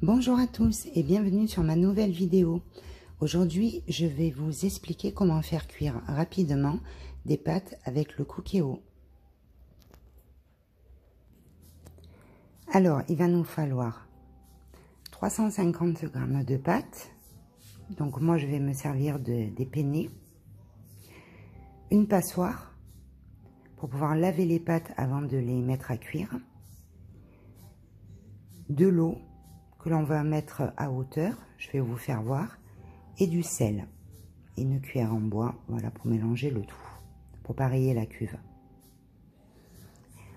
Bonjour à tous et bienvenue sur ma nouvelle vidéo. Aujourd'hui, je vais vous expliquer comment faire cuire rapidement des pâtes avec le Cookéo. Alors, il va nous falloir 350 g de pâtes. Donc moi, je vais me servir des penne, une passoire pour pouvoir laver les pâtes avant de les mettre à cuire, de l'eau que l'on va mettre à hauteur, je vais vous faire voir, et du sel, et une cuillère en bois, voilà, pour mélanger le tout, pour pas rayer la cuve.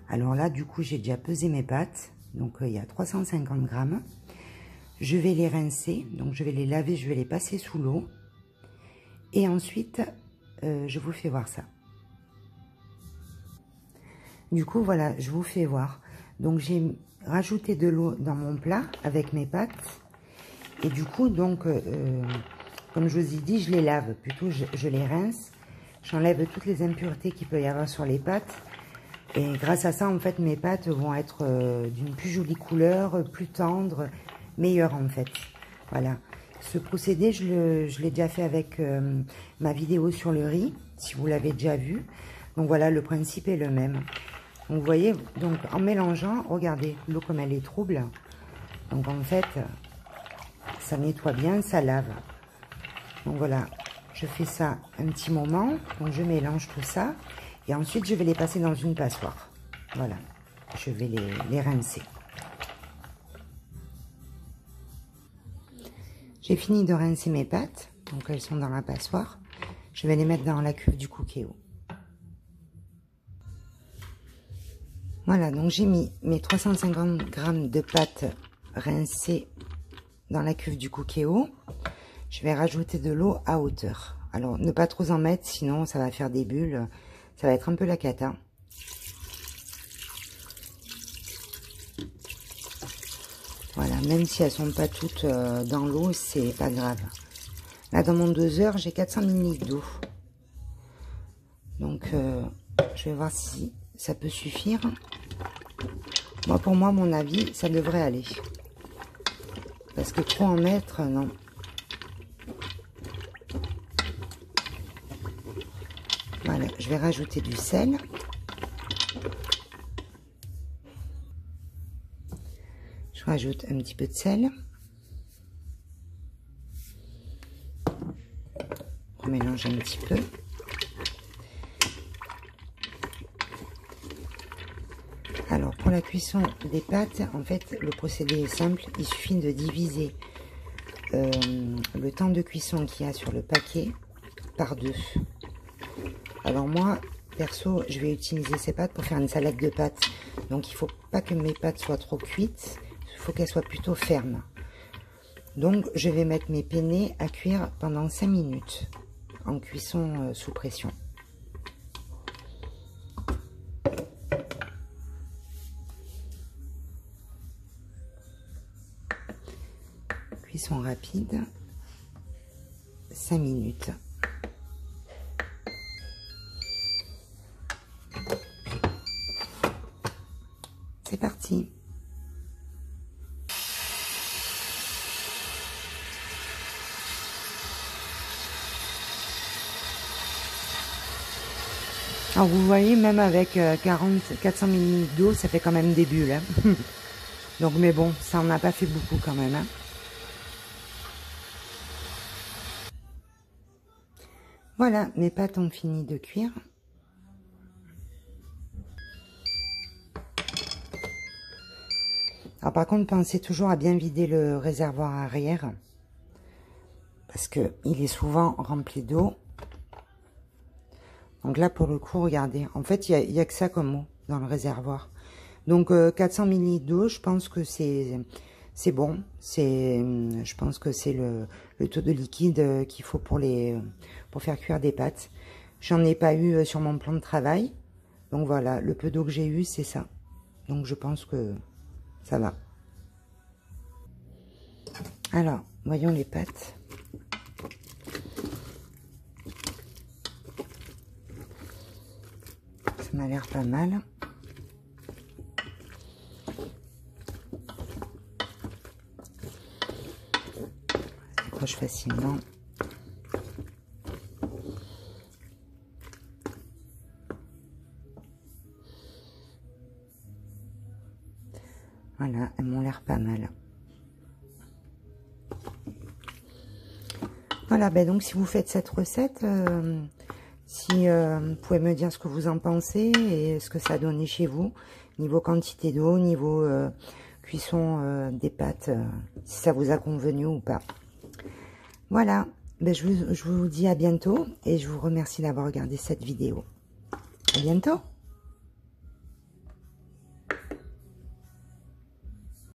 Alors là, du coup, j'ai déjà pesé mes pâtes, donc il y a 350 g. Je vais les rincer, donc je vais les laver, je vais les passer sous l'eau, et ensuite, je vous fais voir ça. Du coup, voilà, je vous fais voir. Donc j'ai rajouté de l'eau dans mon plat avec mes pâtes. Et du coup, donc, comme je vous ai dit, je les lave. Plutôt, je les rince. J'enlève toutes les impuretés qu'il peut y avoir sur les pâtes. Et grâce à ça, en fait, mes pâtes vont être d'une plus jolie couleur, plus tendre, meilleure en fait. Voilà. Ce procédé, je l'ai déjà fait avec ma vidéo sur le riz, si vous l'avez déjà vu. Donc voilà, le principe est le même. Donc vous voyez, donc en mélangeant, regardez l'eau comme elle est trouble. Donc en fait, ça nettoie bien, ça lave. Donc voilà, je fais ça un petit moment. Donc je mélange tout ça. Et ensuite, je vais les passer dans une passoire. Voilà, je vais les rincer. J'ai fini de rincer mes pâtes. Donc elles sont dans la passoire. Je vais les mettre dans la cuve du Cookéo. Voilà, donc j'ai mis mes 350 g de pâtes rincées dans la cuve du Cookéo. Je vais rajouter de l'eau à hauteur. Alors, ne pas trop en mettre, sinon ça va faire des bulles. Ça va être un peu la cata. Voilà, même si elles sont pas toutes dans l'eau, c'est pas grave. Là, dans mon doseur, j'ai 400 ml d'eau. Donc, je vais voir si ça peut suffire. Moi, pour moi, mon avis, ça devrait aller. Parce que trop en mettre, non. Voilà, je vais rajouter du sel. Je rajoute un petit peu de sel. On mélange un petit peu. Alors, pour la cuisson des pâtes, en fait, le procédé est simple. Il suffit de diviser le temps de cuisson qu'il y a sur le paquet par 2. Alors moi, perso, je vais utiliser ces pâtes pour faire une salade de pâtes. Donc, il ne faut pas que mes pâtes soient trop cuites. Il faut qu'elles soient plutôt fermes. Donc, je vais mettre mes penne à cuire pendant 5 minutes en cuisson sous pression. Cuisson rapide, 5 minutes. C'est parti. Alors vous voyez, même avec 400 ml d'eau, ça fait quand même des bulles. Hein. Donc mais bon, ça en a pas fait beaucoup quand même. Hein. Voilà, mes pâtes ont fini de cuire. Alors par contre, pensez toujours à bien vider le réservoir arrière. Parce que il est souvent rempli d'eau. Donc là, pour le coup, regardez. En fait, il y a que ça comme eau dans le réservoir. Donc 400 ml d'eau, je pense que c'est bon. Je pense que c'est le taux de liquide qu'il faut pour faire cuire des pâtes. J'en ai pas eu sur mon plan de travail. Donc voilà, le peu d'eau que j'ai eu, c'est ça. Donc je pense que ça va. Alors, voyons les pâtes. Ça m'a l'air pas mal. décroche facilement. Voilà, elles m'ont l'air pas mal. Voilà, ben donc si vous faites cette recette, si vous pouvez me dire ce que vous en pensez et ce que ça a donné chez vous, niveau quantité d'eau, niveau cuisson des pâtes, si ça vous a convenu ou pas. Voilà, ben je vous dis à bientôt et je vous remercie d'avoir regardé cette vidéo. À bientôt.